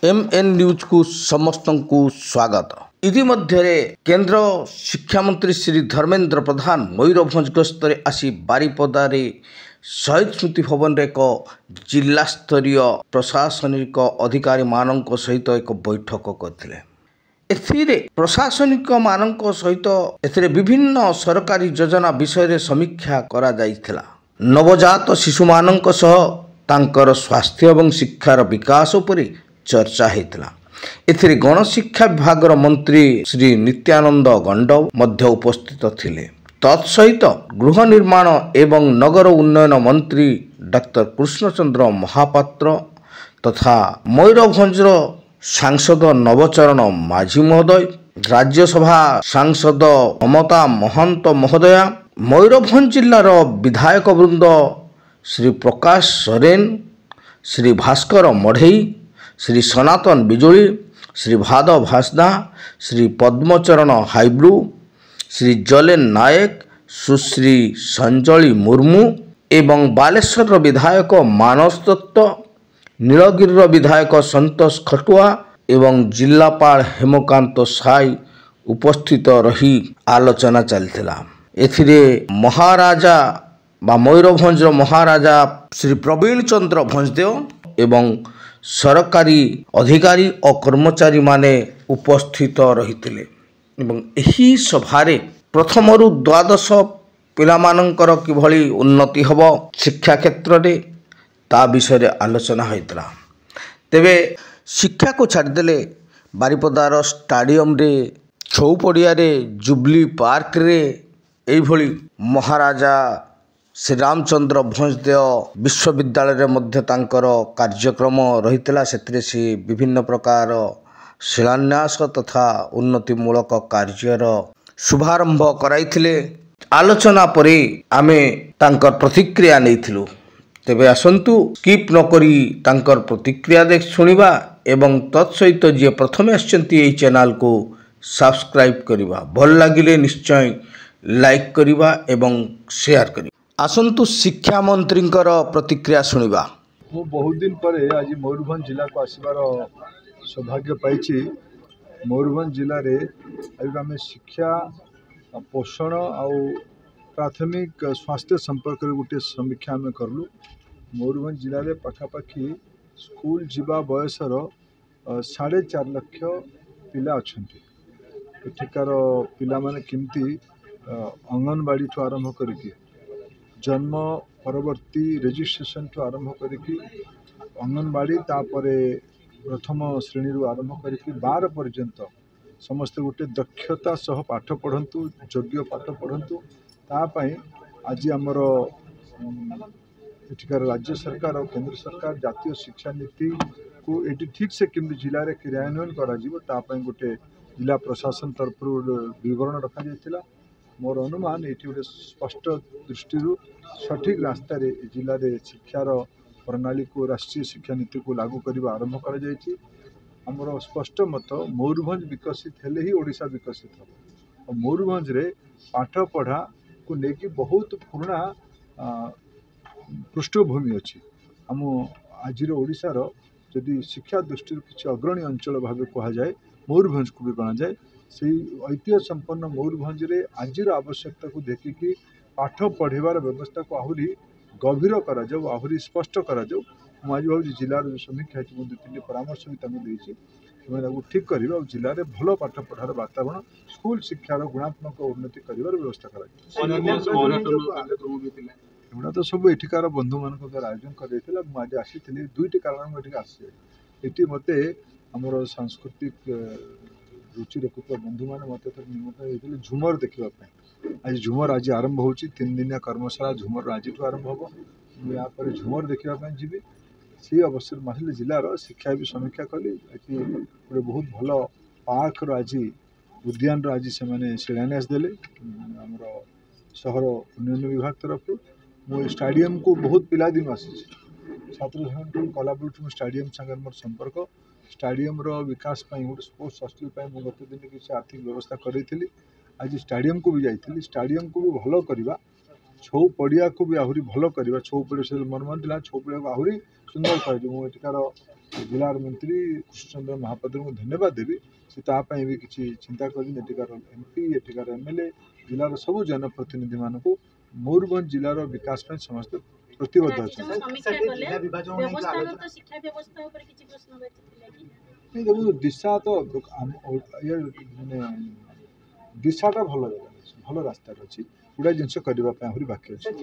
MN news को समस्त को स्वागत। इतिमध्य केंद्र शिक्षा मंत्री श्री धर्मेंद्र प्रधान मयूरभंज गस्तर आसी बारिपदारे शहीद स्मृति भवन एक जिला स्तरीय प्रशासनिक अधिकारी मानक सहित एक बैठक करथिले। एथिरे प्रशासनिक मानक सहित एथिरे विभिन्न सरकारी योजना विषय समीक्षा करा जाइथिला। नवजात शिशु मानक सह तांकर स्वास्थ्य एवं शिक्षार विकास उपरि चर्चा होता। एथिरे गणशिक्षा विभाग मंत्री श्री नित्यानंद गंड मध्य उपस्थित थिले। तत्सहित गृह निर्माण एवं नगर उन्नयन मंत्री डॉक्टर कृष्णचंद्र महापात्र तथा मयूरभंजर सांसद नवचरण माझी महोदय, राज्यसभा सांसद ममता महंत महोदया, मयूरभंज जिलार विधायक वृंद श्री प्रकाश सोरेन, श्री भास्कर मढ़ई, श्री सनातन बिजुली, श्री भादव भासदा, श्री पद्मचरण हाइब्रू, श्री जलेन नायक, सुश्री संजली मुर्मू एवं बालेश्वर विधायक मानस दत्त, नीलगिरी विधायक संतोष खटुआ एवं जिलापाल हेमकांत साई उपस्थित रही आलोचना चलथिला। एथिरे महाराजा बा मयूरभंज महाराजा श्री प्रवीण चंद्र भंजदेव एवं सरकारी अधिकारी और कर्मचारी माने उपस्थित रहिथिले एवं एही सभारे प्रथम रु द्वादश पिलामानंकर किभली उन्नति हबो शिक्षा क्षेत्र रे ता विषय आलोचना होइतला। तेबे शिक्षा को छाड़देले बारिपदार स्टाडियम रे छौपड़िया रे जुबली पार्क रे एई भली महाराजा श्री रामचंद्र भंजदेव विश्वविद्यालय मध्य तांकर कार्यक्रम रहितला। सेतिरे से विभिन्न प्रकार शिलान्यास तथा उन्नतिमूलक कार्यर शुभारंभ कराइथिले। आलोचना परे आमे तांकर प्रतिक्रिया नैथिलु। तेबे आसंतु स्किप न करी तांकर प्रतिक्रिया देख सुनिबा एवं तत्सहित जे प्रथम आछंती एई चैनल को सब्सक्राइब करिबा, भल लागिले निश्चय लाइक करिबा एवं शेयर करिबा। आसंतु शिक्षा मंत्री प्रतिक्रिया सुनिबा। मु बहुत दिन पर आज मयूरभंज जिला को आसबार सौभाग्य पाई। मयूरभंज जिले में आम शिक्षा पोषण आउ प्राथमिक स्वास्थ्य संपर्क गोटे समीक्षा आम कलु। मयूरभंज जिले में पखापाखि स्कूल जीवा बयसर 4.5 लाख पिला अच्छा। एठिकार पिला माने किमती अंगनवाड़ी ठू आरंभ करके जन्म परवर्ती रजिस्ट्रेशन ठू आरंभ करके अंगनवाड़ी तापरे प्रथम श्रेणी आरंभ करके 12 पर्यंत समस्त गोटे दक्षता सह पाठ पढ़ंतु, योग्य पाठ पढ़ंतु। तापाई आज आमर एठिकार राज्य सरकार और केंद्र सरकार जातीय शिक्षा नीति को ये ठीक से केमती जिले में क्रियान्वयन करा गोटे जिला प्रशासन तरफ विवरण रखा जाइथिला। मोर अनुमान ये गोटे स्पष्ट दृष्टि सठिक रास्ता जिले में शिक्षार प्रणाली को राष्ट्रीय शिक्षा नीति को लागू करने आरंभ कर स्पष्ट मत मयूरभंज विकसित हेले ही ओडिशा विकसित हम। मयूरभंज रे पाठ पढ़ा को लेकिन बहुत पुराना पृष्ठभूमि अच्छी। आम आज ओडिशार जदि शिक्षा दृष्टि किसी अग्रणी अंचल भाव कहुए मयूरभंज को भी गणा जाए। से ऐतिह्य संपन्न मयूरभंज रे आज आवश्यकता को देखिकी पाठ पढ़ेबार व्यवस्था को आहरी गभीर करा जाऊ, आहरी स्पष्ट करा जाऊ। आज भाव जिलार जो समीक्षा है 2-3 परामर्श भी ठीक करवा और जिले में भल पाठ पढ़ार वातावरण स्कूल शिक्षार गुणात्मक उन्नति कर व्यवस्था करा तो सब एठिकार बंधु मान द्वारा आयोजन कर आज आसी 2टी कारण ये मत आमर सांस्कृतिक रुचि रखुवा बंधु मैंने मत निमंत्रण झुमर देखापी। आज झुमर आज आरंभ हो 3 दिनिया कर्मशाला झुमर आज आरंभ हम यहाँ झुमर देखापी जी। से अवसर मासिले जिलार शिक्षा भी समीक्षा कली। गोटे बहुत भल पार्क आज उद्यान आज से शिलान्यास देले आमर सहर उन्नयन विभाग तरफ। मो स्टाडियम को बहुत पिला दिन आसी छात्र कला स्टाडियम संगे मोर संपर्क स्टाडियम विकास गोटे स्पोर्ट्स हॉस्टल गत दिन किसी आर्थिक व्यवस्था करी। आज स्टाडियम को भी जाइए, स्टाडियम को भी भल करवा, छौ पड़िया को भी आहरी भल करवा। छौ पड़िया से मन मन छौ पड़िया को आहरी सुंदर कर जिलार मंत्री कृष्णचंद्र महापात्र को धन्यवाद देवी से तापाई भी किसी चिंता करें एठिकार एमपी एठिकार एमएलए जिलार सब जनप्रतिनिधि मान को मयूरभंज जिलार विकास में समस्त प्रतिबद्ध अच्छा नहीं देखो दिशा तो ये माने दिशाटा भल जगह भल रास्ता अच्छी गुड़ा जिन करने बाकी अच्छे।